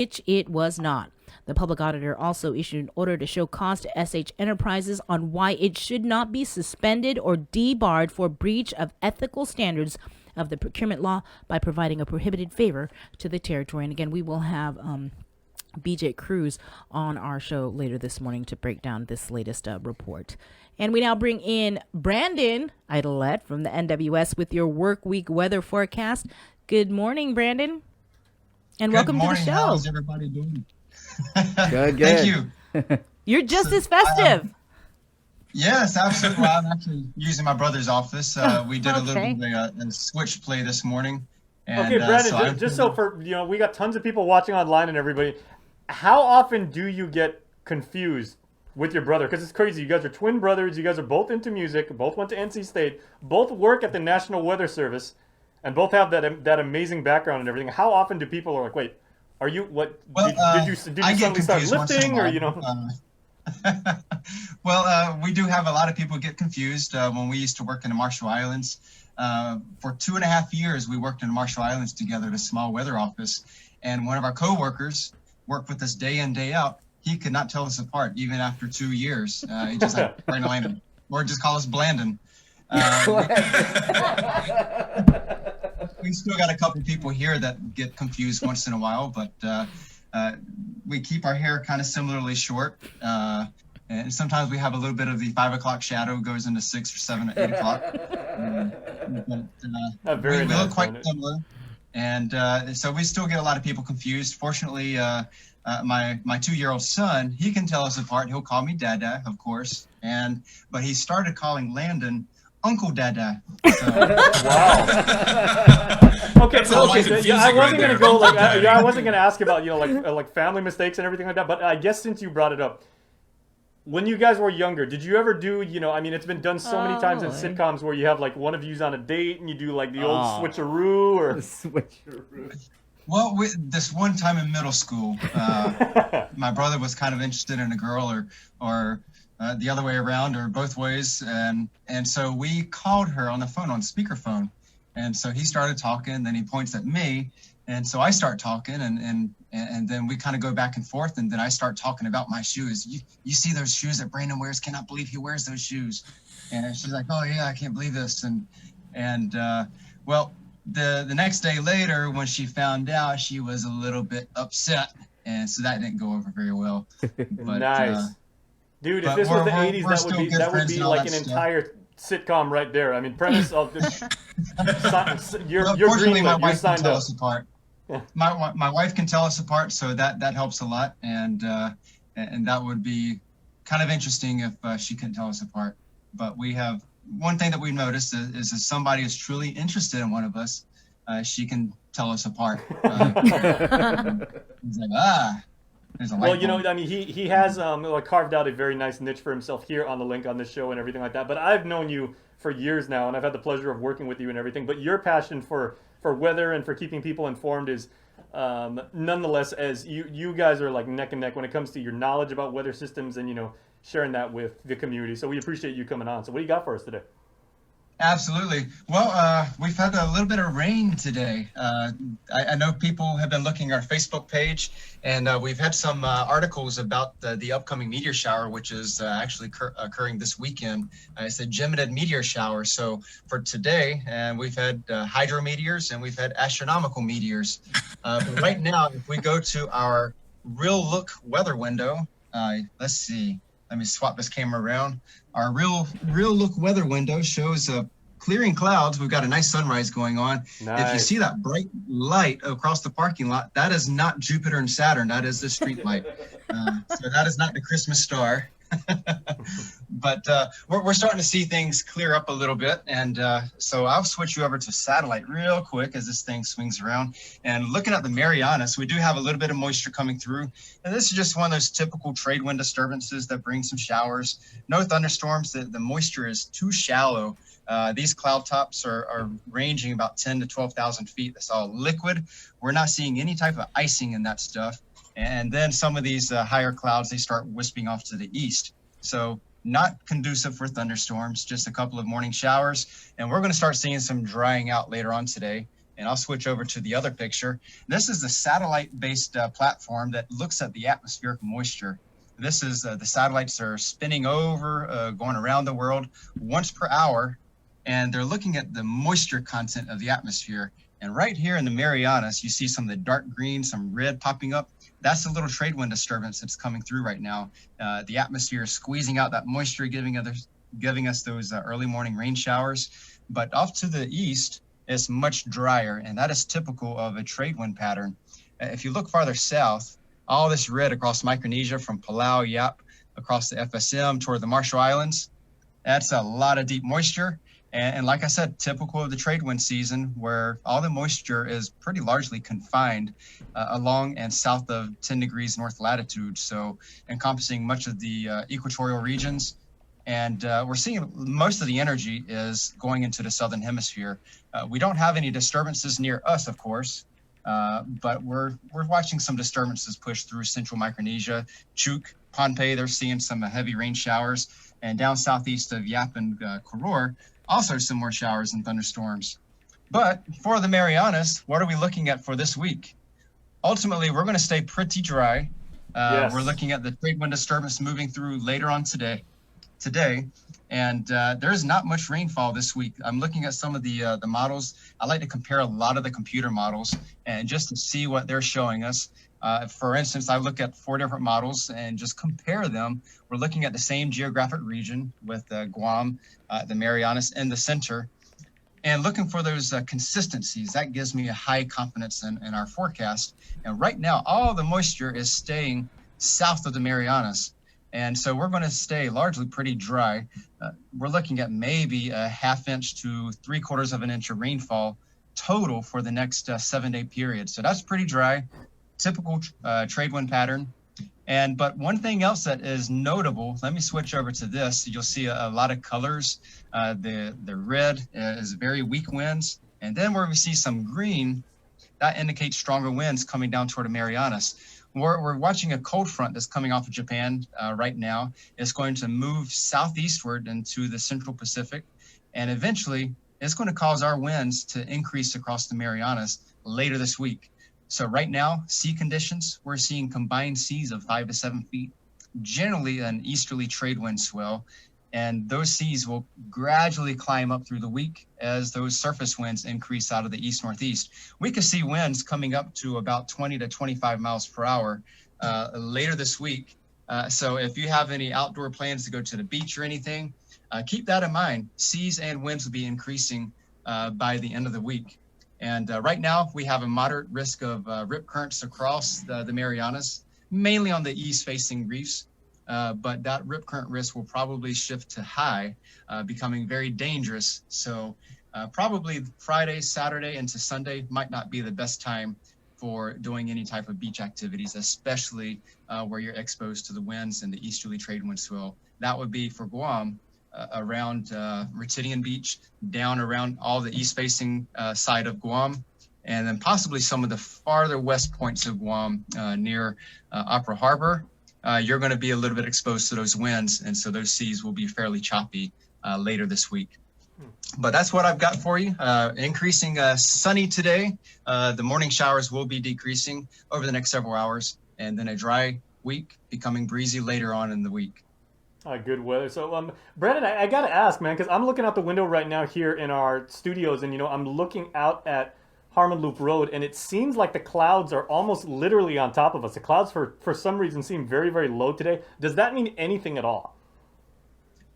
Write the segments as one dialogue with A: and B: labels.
A: which it was not. The public auditor also issued an order to show cause to SH Enterprises on why it should not be suspended or debarred for breach of ethical standards of the procurement law by providing a prohibited favor to the territory. And again, we will have BJ Cruz on our show later this morning to break down this latest report. And we now bring in Brandon Aydlett from the NWS with your work week weather forecast. Good morning, Brandon. And welcome to the show.
B: How's everybody doing?
C: Good.
B: Thank you.
A: You're just as festive.
B: Yes, absolutely. Well, I'm actually using my brother's office. We did a little bit of a switch play this morning. And,
D: okay, Brandon, just so for, we got tons of people watching online and everybody. How often do you get confused with your brother? Because it's crazy. You guys are twin brothers. You guys are both into music. Both went to NC State. Both work at the National Weather Service. And both have that amazing background and everything. How often do people are like, wait, are you what?
B: Well,
D: did you suddenly start lifting, or
B: Well, we do have a lot of people get confused when we used to work in the Marshall Islands. For 2.5 years, we worked in the Marshall Islands together at a small weather office, and one of our coworkers worked with us day in, day out. He could not tell us apart even after 2 years. He just like Brandon, or just call us Blandon. We still got a couple people here that get confused once in a while, but we keep our hair kind of similarly short. And sometimes we have a little bit of the 5 o'clock shadow goes into 6 or 7 or 8 o'clock. We look quite similar. And so we still get a lot of people confused. Fortunately, my 2-year-old son, he can tell us apart. He'll call me Dada, of course. But he started calling Landon Uncle Dada. So.
D: Wow. Okay, I wasn't gonna go like I wasn't gonna ask about like family mistakes and everything like that. But I guess since you brought it up, when you guys were younger, did you ever do it's been done so many times in sitcoms where you have like one of you's on a date and you do like the old switcheroo or switcheroo.
B: Well, this one time in middle school, my brother was kind of interested in a girl or the other way around or both ways. And so we called her on the phone on speakerphone. And so he started talking, then he points at me. And so I start talking and then we kind of go back and forth. And then I start talking about my shoes. You see those shoes that Brandon wears? Cannot believe he wears those shoes. And she's like, oh yeah, I can't believe this. Well, the next day later, when she found out, she was a little bit upset. And so that didn't go over very well. But,
D: nice. Dude, if this was the 80s, that would be like an entire sitcom right there. I mean, premise of this. You're green,
B: my wife
D: signed
B: can tell
D: up.
B: us apart. My wife can tell us apart, so that helps a lot, and that would be kind of interesting if she couldn't tell us apart. But we have one thing that we've noticed is if somebody is truly interested in one of us, she can tell us apart. It's like
D: well, he has carved out a very nice niche for himself here on the Link on this show and everything like that. But I've known you for years now, and I've had the pleasure of working with you and everything. But your passion for weather and for keeping people informed is nonetheless, as you guys are like neck and neck when it comes to your knowledge about weather systems and sharing that with the community. So we appreciate you coming on. So what do you got for us today?
B: Absolutely. Well, we've had a little bit of rain today. I know people have been looking at our Facebook page, and we've had some articles about the upcoming meteor shower, which is actually occurring this weekend. It's a Geminid meteor shower. So for today, we've had hydrometeors and we've had astronomical meteors. But right now, if we go to our real look weather window, let's see. Let me swap this camera around. Our real look weather window shows clearing clouds. We've got a nice sunrise going on.
D: Nice.
B: If you see that bright light across the parking lot, that is not Jupiter and Saturn. That is the street light. So that is not the Christmas star. But we're starting to see things clear up a little bit. And so I'll switch you over to satellite real quick as this thing swings around. And looking at the Marianas, we do have a little bit of moisture coming through. And this is just one of those typical trade wind disturbances that bring some showers. No thunderstorms. The moisture is too shallow. These cloud tops are ranging about 10 to 12,000 feet. That's all liquid. We're not seeing any type of icing in that stuff. And then some of these higher clouds, they start wisping off to the east. So not conducive for thunderstorms, just a couple of morning showers. And we're going to start seeing some drying out later on today. And I'll switch over to the other picture. This is the satellite-based platform that looks at the atmospheric moisture. This is the satellites are spinning over, going around the world once per hour, and they're looking at the moisture content of the atmosphere. And right here in the Marianas, you see some of the dark green, some red popping up. That's a little trade wind disturbance that's coming through right now. The atmosphere is squeezing out that moisture, giving us those early morning rain showers. But off to the east, it's much drier, and that is typical of a trade wind pattern. If you look farther south, all this red across Micronesia from Palau, Yap, across the FSM toward the Marshall Islands, that's a lot of deep moisture. And like I said, typical of the trade wind season, where all the moisture is pretty largely confined along and south of 10 degrees north latitude, so encompassing much of the equatorial regions. And we're seeing most of the energy is going into the southern hemisphere. We don't have any disturbances near us, of course, but we're watching some disturbances push through central Micronesia. Chuuk, Pohnpei, they're seeing some heavy rain showers. And down southeast of Yap and Koror, also some more showers and thunderstorms. But for the Marianas, what are we looking at for this week? Ultimately, we're going to stay pretty dry.
D: Yes.
B: We're looking at the trade wind disturbance moving through later on today, and there's not much rainfall this week. I'm looking at some of the models. I like to compare a lot of the computer models and just to see what they're showing us. For instance, I look at 4 different models and just compare them. We're looking at the same geographic region with Guam, the Marianas in the center, and looking for those consistencies. That gives me a high confidence in our forecast. And right now, all the moisture is staying south of the Marianas. And so we're going to stay largely pretty dry. We're looking at maybe a 1/2 inch to 3/4 of an inch of rainfall total for the next 7-day period. So that's pretty dry, typical trade wind pattern. But one thing else that is notable, let me switch over to this. You'll see a lot of colors. The red is very weak winds. And then where we see some green, that indicates stronger winds coming down toward the Marianas. We're watching a cold front that's coming off of Japan right now. It's going to move southeastward into the central Pacific, and eventually it's going to cause our winds to increase across the Marianas later this week. So right now, sea conditions, we're seeing combined seas of 5 to 7 feet, generally an easterly trade wind swell, and those seas will gradually climb up through the week as those surface winds increase out of the east-northeast. We could see winds coming up to about 20 to 25 miles per hour later this week. So if you have any outdoor plans to go to the beach or anything, keep that in mind. Seas and winds will be increasing by the end of the week. And right now, we have a moderate risk of rip currents across the Marianas, mainly on the east-facing reefs. But that rip current risk will probably shift to high, becoming very dangerous. So probably Friday, Saturday, into Sunday might not be the best time for doing any type of beach activities, especially where you're exposed to the winds and the easterly trade wind swell. That would be for Guam around Retidian Beach, down around all the east-facing side of Guam, and then possibly some of the farther west points of Guam near Opera Harbor. You're going to be a little bit exposed to those winds, and so those seas will be fairly choppy later this week. But that's what I've got for you. Increasing sunny today. The morning showers will be decreasing over the next several hours, and then a dry week becoming breezy later on in the week.
D: Good weather. So, Brandon, I got to ask, man, because I'm looking out the window right now here in our studios, and, I'm looking out at Harmon Loop Road, and it seems like the clouds are almost literally on top of us. The clouds, for some reason, seem very, very low today. Does that mean anything at all?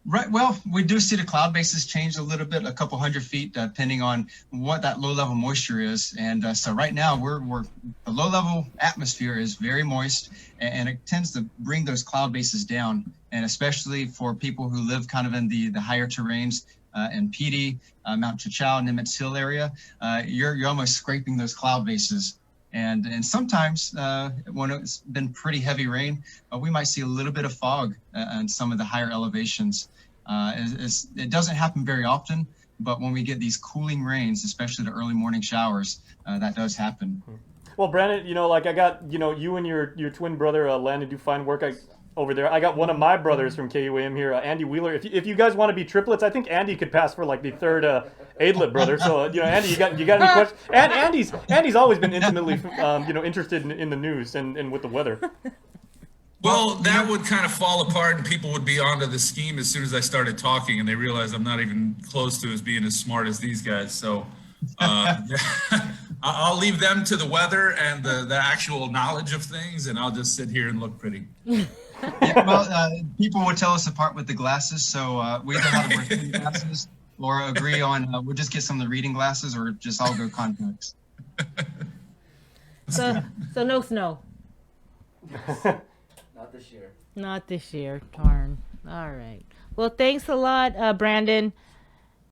B: Right. Well, we do see the cloud bases change a little bit, a couple 100 feet, depending on what that low-level moisture is. And so right now, the low-level atmosphere is very moist, and it tends to bring those cloud bases down. And especially for people who live kind of in the higher terrains, in Pidi, Mount Chachao, Nimitz Hill area, you're almost scraping those cloud bases. And sometimes when it's been pretty heavy rain, we might see a little bit of fog on some of the higher elevations. It doesn't happen very often, but when we get these cooling rains, especially the early morning showers, that does happen.
D: Well, Brandon, like I got, you and your twin brother, Landon, do fine work. over there. I got one of my brothers from KUAM here, Andy Wheeler. If you guys want to be triplets, I think Andy could pass for like the third Aydlett brother. So Andy, you got any questions? And Andy's always been intimately interested in the news and with the weather.
C: Well, that would kind of fall apart, and people would be onto the scheme as soon as I started talking, and they realized I'm not even close to as being as smart as these guys. So I'll leave them to the weather and the actual knowledge of things, and I'll just sit here and look pretty.
B: Yeah, well, people would tell us apart with the glasses, so we either have to wear thin glasses or agree on we'll just get some of the reading glasses, or just all go contacts.
A: So no snow.
E: Not this year.
A: Not this year. Darn. All right. Well, thanks a lot, Brandon.